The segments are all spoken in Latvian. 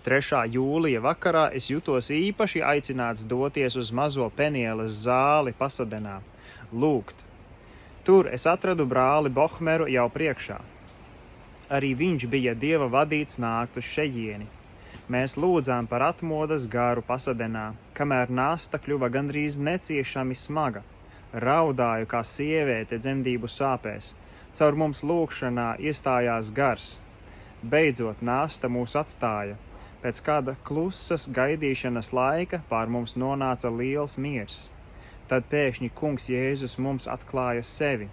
3. jūlija vakarā es jutos īpaši aicināts doties uz mazo Penieles zāli Pasadenā, lūgt. Tur es atradu brāli Bohmeru jau priekšā. Arī viņš bija Dieva vadīts nākt uz šejieni. Mēs lūdzām par atmodas garu Pasadenā, kamēr nasta kļuva gandrīz neciešami smaga. Raudāju kā sieviete dzemdību sāpēs. Caur mums lūgšanā iestājās gars. Beidzot nasta mūs atstāja. Pēc kāda klusas gaidīšanas laika pār mums nonāca liels miers. Tad pēkšņi Kungs Jēzus mums atklāja sevi.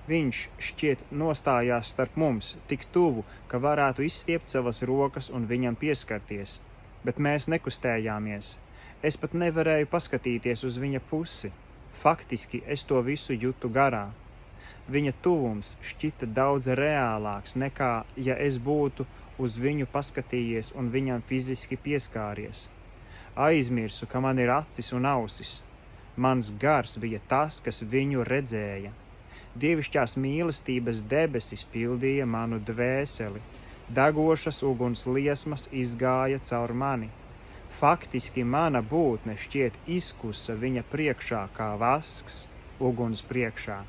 Viņš šķiet nostājās starp mums, tik tuvu, ka varētu izstiept savas rokas un viņam pieskarties. Bet mēs nekustējāmies. Es pat nevarēju paskatīties uz viņa pusi. Faktiski es to visu jutu garā. Viņa tuvums šķita daudz reālāks nekā, ja es būtu uz viņu paskatījies un viņam fiziski pieskāries. Aizmirsu, ka man ir acis un ausis. Mans gars bija tas, kas viņu redzēja. Dievišķās mīlestības debesis pildīja manu dvēseli. Degošas uguns liesmas izgāja caur mani. Faktiski mana būtne šķiet izkusa viņa priekšā kā vasks uguns priekšā.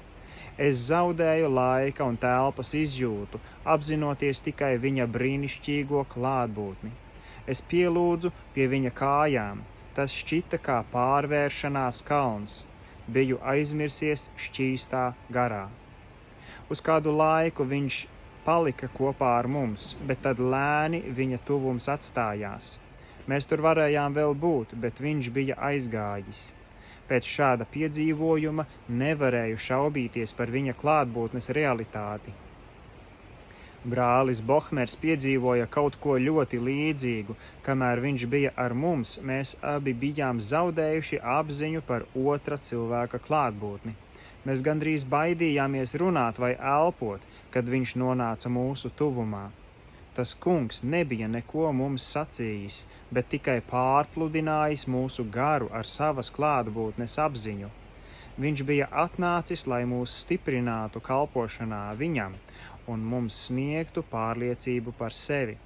Es zaudēju laika un telpas izjūtu, apzinoties tikai viņa brīnišķīgo klātbūtni. Es pielūdzu pie viņa kājām, tas šķita kā pārvēršanās kalns. Biju aizmirsies šķīstā garā. Uz kādu laiku viņš palika kopā ar mums, bet tad lēni viņa tuvums atstājās. Mēs tur varējām vēl būt, bet viņš bija aizgājis. Pēc šāda piedzīvojuma nevarēju šaubīties par viņa klātbūtnes realitāti. Brālis Bohmers piedzīvoja kaut ko ļoti līdzīgu, kamēr viņš bija ar mums, mēs abi bijām zaudējuši apziņu par otra cilvēka klātbūtni. Mēs gandrīz baidījāmies runāt vai elpot, kad viņš nonāca mūsu tuvumā. Tas kungs nebija neko mums sacījis, bet tikai pārpludinājis mūsu garu ar savas klātbūtnes apziņu. Viņš bija atnācis, lai mūs stiprinātu kalpošanā viņam un mums sniegtu pārliecību par sevi.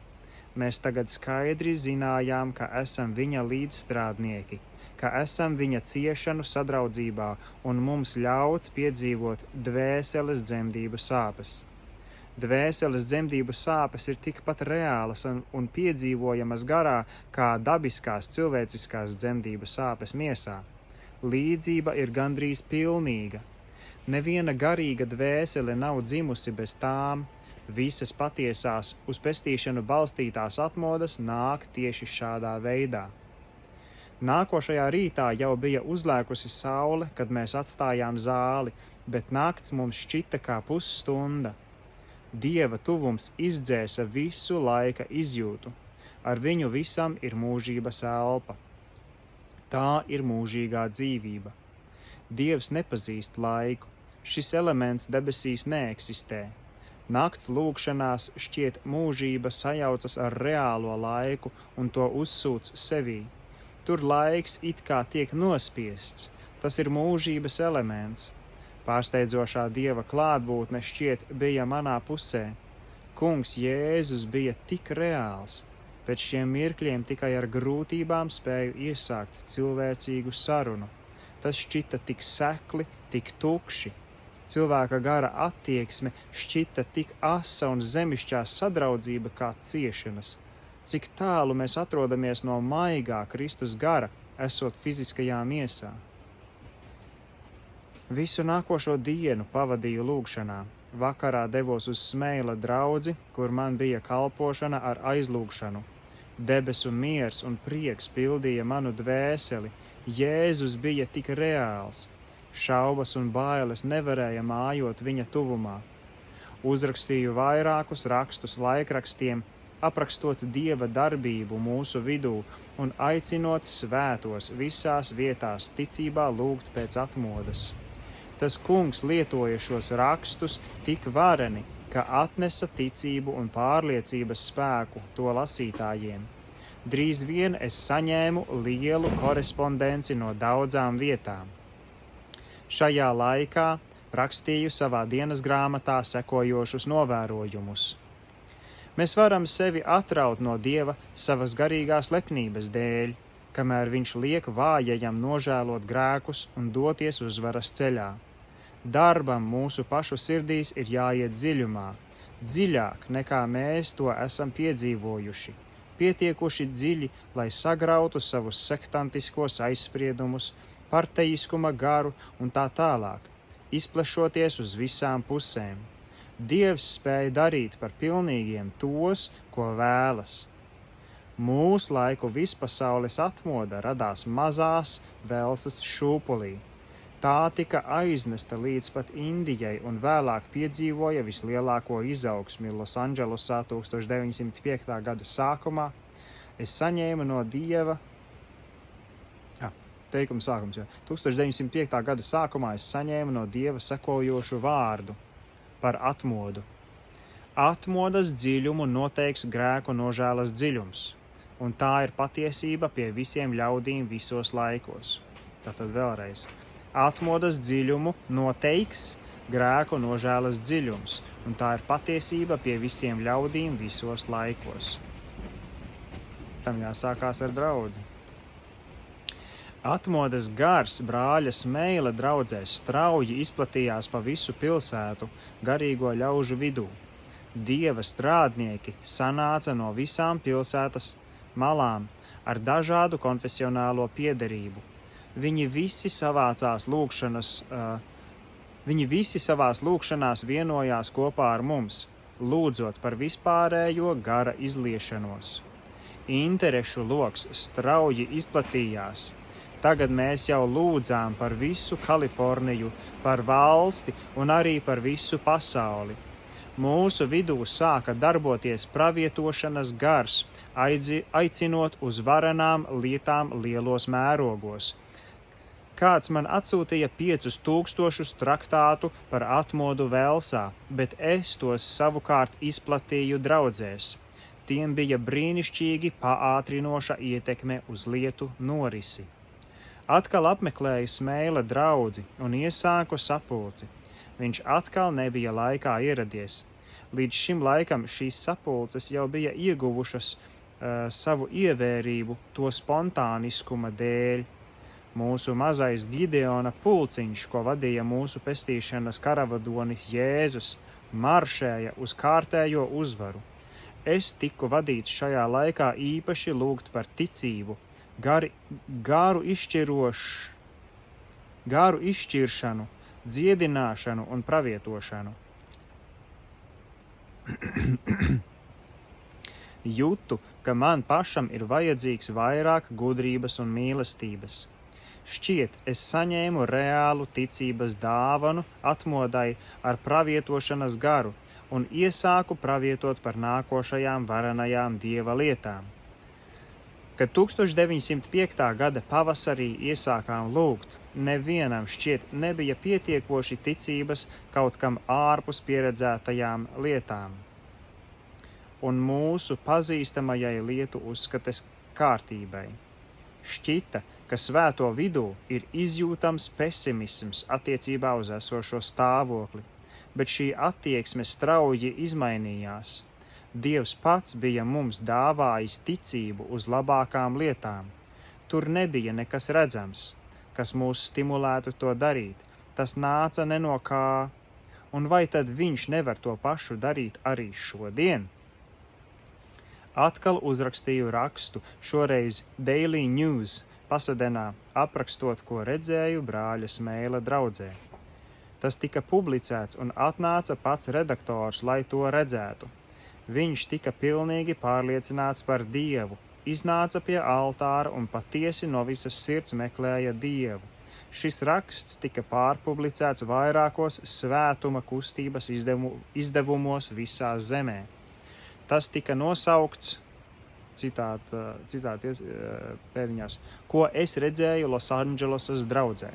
Mēs tagad skaidri zinājām, ka esam viņa līdzstrādnieki, ka esam viņa ciešanu sadraudzībā un mums ļauts piedzīvot dvēseles dzemdību sāpes. Dvēseles dzemdību sāpes ir tikpat reālas un piedzīvojamas garā kā dabiskās cilvēciskās dzemdību sāpes miesā. Līdzība ir gandrīz pilnīga. Neviena garīga dvēsele nav dzimusi bez tām. Visas patiesās uz pestīšanu balstītās atmodas nāk tieši šādā veidā. Nākošajā rītā jau bija uzlēkusi saule, kad mēs atstājām zāli, bet nakts mums šķita kā pusstunda. Dieva tuvums izdzēsa visu laika izjūtu. Ar viņu visam ir mūžības elpa. Tā ir mūžīgā dzīvība. Dievs nepazīst laiku. Šis elements debesīs neeksistē. Nakts lūgšanās šķiet mūžība sajaucas ar reālo laiku un to uzsūc sevī. Tur laiks it kā tiek nospiests. Tas ir mūžības elements. Pārsteidzošā Dieva klātbūtne šķiet bija manā pusē. Kungs Jēzus bija tik reāls. Pēc šiem mirkļiem tikai ar grūtībām spēju iesākt cilvēcīgu sarunu. Tas šķita tik sekli, tik tukši. Cilvēka gara attieksme šķita tik asa un zemišķā sadraudzība kā ciešanas. Cik tālu mēs atrodamies no maigā Kristus gara, esot fiziskajā miesā. Visu nākošo dienu pavadīju lūgšanā. Vakarā devos uz Smeila draudzi, kur man bija kalpošana ar aizlūgšanu. Debesu miers un prieks pildīja manu dvēseli. Jēzus bija tik reāls. Šaubas un bailes nevarēja mājot viņa tuvumā. Uzrakstīju vairākus rakstus laikrakstiem, aprakstot Dieva darbību mūsu vidū un aicinot svētos visās vietās ticībā lūgt pēc atmodas. Tas kungs lietoja šos rakstus tik vareni, ka atnesa ticību un pārliecības spēku to lasītājiem. Drīz vien es saņēmu lielu korespondenci no daudzām vietām. Šajā laikā rakstīju savā dienas grāmatā sekojošus novērojumus. Mēs varam sevi atraut no Dieva savas garīgās lepnības dēļ, kamēr viņš liek vājajam nožēlot grēkus un doties uzvaras ceļā. Darbam mūsu pašu sirdīs ir jāiet dziļumā, dziļāk nekā mēs to esam piedzīvojuši, pietiekuši dziļi, lai sagrautu savus sektantiskos aizspriedumus, parteiskuma garu un tā tālāk, izplešoties uz visām pusēm. Dievs spēja darīt par pilnīgiem tos, ko vēlas. Mūsu laiku vispasaules atmoda radās mazās Velsas šūpulī. Tā tika aiznesta līdz pat Indijai un vēlāk piedzīvoja vislielāko izaugsmi Losandželosā 1905. gada sākumā. Es saņēmu no Dieva, teikuma sākums, 1905. gada sākumā es saņēmu no Dieva sekojošu vārdu par atmodu. Atmodas dziļumu noteiks grēku nožēlas dziļums, un tā ir patiesība pie visiem ļaudīm visos laikos. Tātad vēlreiz. Atmodas dziļumu noteiks grēku nožēlas dziļums, un tā ir patiesība pie visiem ļaudīm visos laikos. Tam jāsākās ar draudzi. Atmodas gars brāļa Smeila draudzē strauji izplatījās pa visu pilsētu garīgo ļaužu vidū. Dieva strādnieki sanāca no visām pilsētas malām ar dažādu konfesionālo piederību. Viņi visi savās lūgšanās vienojās kopā ar mums, lūdzot par vispārējo gara izliešanos. Interešu loks strauji izplatījās. Tagad mēs jau lūdzām par visu Kaliforniju, par valsti un arī par visu pasauli. Mūsu vidū sāka darboties pravietošanas gars, aicinot uz varenām lietām lielos mērogos. Kāds man atsūtīja 5000 traktātu par atmodu Velsā, bet es tos savukārt izplatīju draudzēs. Tiem bija brīnišķīgi paātrinoša ietekme uz lietu norisi. Atkal apmeklēju Smeila draudzi un iesāku sapulci. Viņš atkal nebija laikā ieradies. Līdz šim laikam šīs sapulces jau bija ieguvušas savu ievērību to spontāniskuma dēļ. Mūsu mazais Gideona pulciņš, ko vadīja mūsu pestīšanas karavadonis Jēzus, maršēja uz kārtējo uzvaru. Es tiku vadīts šajā laikā īpaši lūgt par ticību, garu izšķiršanu, dziedināšanu un pravietošanu. Jūtu, ka man pašam ir vajadzīgs vairāk gudrības un mīlestības. Šķiet, es saņēmu reālu ticības dāvanu atmodai ar pravietošanas garu un iesāku pravietot par nākošajām varenajām Dieva lietām. Kad 1905. gada pavasarī iesākām lūgt, nevienam šķiet nebija pietiekoši ticības kaut kam ārpus pieredzētajām lietām un mūsu pazīstamajai lietu uzskates kārtībai. Šķita, ka svēto vidū ir izjūtams pesimisms attiecībā uz esošo stāvokli, bet šī attieksme strauji izmainījās. Dievs pats bija mums dāvājis ticību uz labākām lietām. Tur nebija nekas redzams, kas mūs stimulētu to darīt. Tas nāca ne no kā, un vai tad viņš nevar to pašu darīt arī šodien? Atkal uzrakstīju rakstu, šoreiz Daily News, Pasadenā, aprakstot, ko redzēju brāļa Smeila draudzē. Tas tika publicēts un atnāca pats redaktors, lai to redzētu. Viņš tika pilnīgi pārliecināts par Dievu, iznāca pie altāra un patiesi no visas sirds meklēja Dievu. Šis raksts tika pārpublicēts vairākos svētuma kustības izdevumos visā zemē. Tas tika nosaukts, citāties pēdiņās, ko es redzēju Losandželosas draudzē.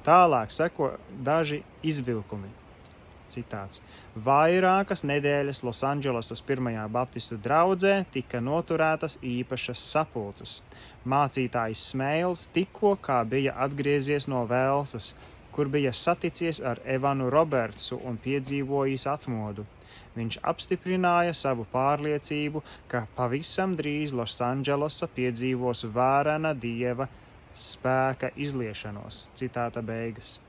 Tālāk seko daži izvilkumi. Citāts. Vairākas nedēļas Losandželosas pirmajā baptistu draudzē tika noturētas īpašas sapulces. Mācītājs Smeils tikko kā bija atgriezies no Velsas, kur bija saticies ar Evanu Robertsu un piedzīvojis atmodu. Viņš apstiprināja savu pārliecību, ka pavisam drīz Losandželosa piedzīvos vārena dieva spēka izliešanos. Citāta beigas.